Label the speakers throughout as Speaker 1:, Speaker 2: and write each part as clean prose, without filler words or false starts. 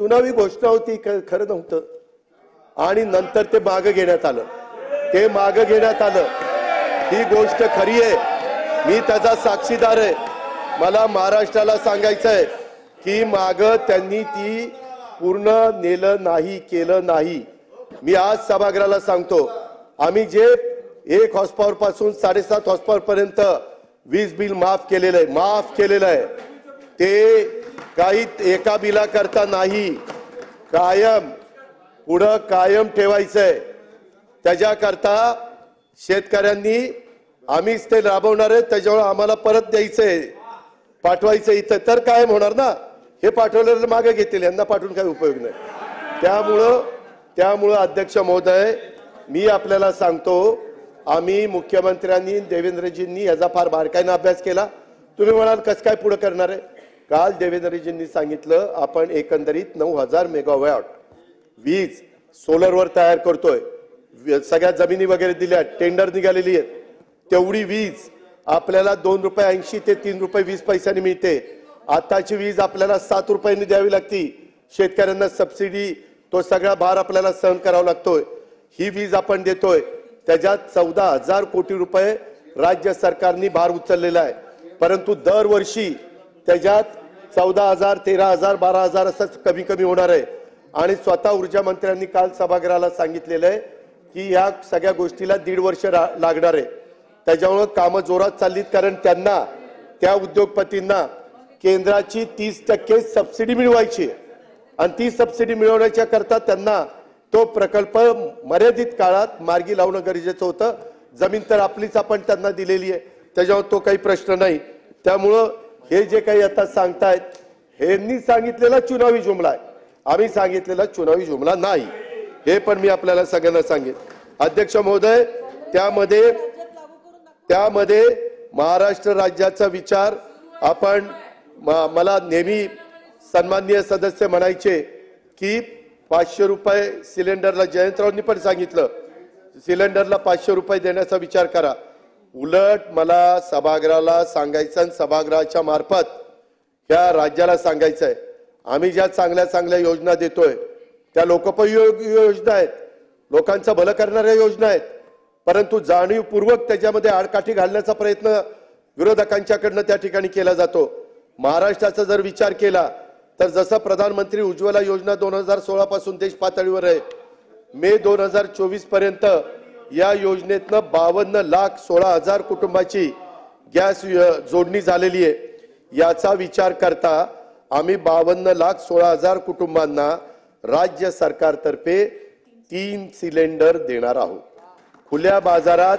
Speaker 1: चुनावी घोषणा होती, खरं नव्हतं आणि नंतर ते मागे घेण्यात आलं, ही गोष्ट खरी आहे, मी त्याचा साक्षीदार आहे। मला महाराष्ट्राला सांगायचं आहे की मागे त्यांनी ती पूर्ण नेलं नाही, केलं नाही। मी आज सभागृहाला सांगतो, आम्ही जे 1 हॉर्सपॉवर पासून 7.5 हॉर्सपॉवर पर्यंत वीज बिल माफ केलेलं आहे, ते काही एका बिला करता नाही, कायम ठेवायचंय। त्याच्याकरता शेतकऱ्यांनी आम्हीच ते राबवणार आहे, त्याच्यामुळे आम्हाला परत द्यायचंय, पाठवायचं इथं, तर कायम होणार ना। हे पाठवलेलं मागे घेतील, यांना पाठवून काही उपयोग नाही। त्यामुळं अध्यक्ष महोदय, मी आपल्याला सांगतो, आम्ही मुख्यमंत्र्यांनी देवेंद्रजींनी याचा फार बारकाईने अभ्यास केला। तुम्ही म्हणाल कसं काय पुढे करणार आहे? काल देवेंद्रजींनी सांगितलं आपण एकंदरीत 9000 मेगावॅट वीज सोलरवर तयार करतोय, सगळ्या जमिनी वगैरे दिल्या, टेंडर निघालेली आहेत, तेवढी वीज आपल्याला ₹2.80 ते ₹3.20 मिळते। आताची वीज आपल्याला ₹7 द्यावी लागती, शेतकऱ्यांना सबसिडी तो सगळा भार आपल्याला सहन करावा लागतोय। ही वीज आपण देतोय, त्याच्यात 14,000 कोटी रुपये राज्य सरकारने भार उचललेला आहे, परंतु दरवर्षी त्याच्यात 14,000, 13,000, 12,000 असं कमी होणार आहे। आणि स्वतः ऊर्जा मंत्र्यांनी काल सभागृहाला सांगितलेलं आहे की या सगळ्या गोष्टीला 1.5 वर्ष लागणार आहे। त्याच्यामुळे कामं जोरात चाललीत, कारण त्यांना, त्या उद्योगपतींना केंद्राची 30% सबसिडी मिळवायची आणि ती सबसिडी मिळवण्याच्या करता त्यांना तो प्रकल्प मर्यादित काळात मार्गी लावणं गरजेचं होतं। जमीन तर आपलीच आपण त्यांना दिलेली आहे, त्याच्यावर तो काही प्रश्न नाही। त्यामुळं हे जे काही आता सांगतायत, ह्यांनी सांगितलेला चुनावी जुमला आहे, आम्ही सांगितलेला चुनावी जुमला नाही, हे पण मी आपल्याला सगळ्यांना सांगेन। अध्यक्ष महोदय, त्यामध्ये महाराष्ट्र राज्याचा विचार आपण, मला नेहमी सन्माननीय सदस्य म्हणायचे की ₹500 सिलेंडरला, जयंतरावांनी पण सांगितलं सिलेंडरला ₹500 देण्याचा विचार करा। उलट मला सभागृहाला सांगायचं आणि सभागृहाच्या मार्फत ह्या राज्याला सांगायचं आहे, आम्ही ज्या चांगल्या योजना देतोय त्या लोकोपयोगी योजना आहेत, लोकांचं भलं करणाऱ्या योजना आहेत, परंतु जाणीवपूर्वक त्याच्यामध्ये आडकाठी घालण्याचा प्रयत्न विरोधकांच्याकडनं त्या ठिकाणी केला जातो। महाराष्ट्राचा जर विचार केला तर जसं प्रधानमंत्री उज्ज्वला योजना 2016 पासून देश पातळीवर आहे, मे 2024 पर्यंत या योजनेतनं 52,16,000 कुटुंबाची गॅस जोडणी झालेली आहे। याचा विचार करता आम्ही 52,16,000 कुटुंबांना राज्य सरकारतर्फे 3 सिलेंडर देणार आहोत। खुल्या बाजारात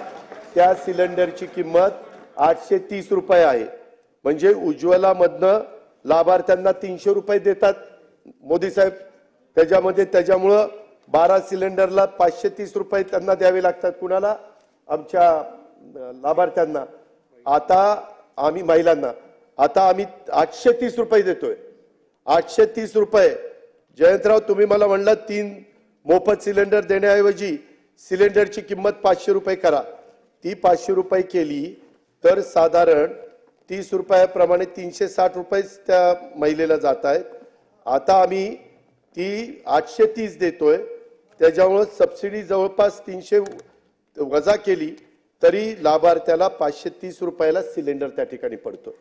Speaker 1: त्या सिलेंडरची किंमत ₹830 आहे, म्हणजे उज्ज्वला मधनं लाभार्थ्यांना ₹300 देतात मोदी साहेब, त्याच्यामुळं 12 सिलेंडरला ₹530 त्यांना द्यावे लागतात, कुणाला? आमच्या लाभार्थ्यांना। आता आम्ही महिलांना, आता आम्ही ₹830 देतोय, ₹830। जयंतराव, तुम्ही मला म्हणलं 3 मोफत सिलेंडर देण्याऐवजी सिलेंडरची किंमत ₹500 करा, ती ₹500 केली तर साधारण ₹30 प्रमाणे ₹360 त्या महिलेला जात आहेत। आता आम्ही ती 830 देतोय, त्याच्यामुळे सबसिडी जवळपास 300 वजा केली तरी लाभार्थ्याला ₹530 सिलेंडर त्या ठिकाणी पडतो।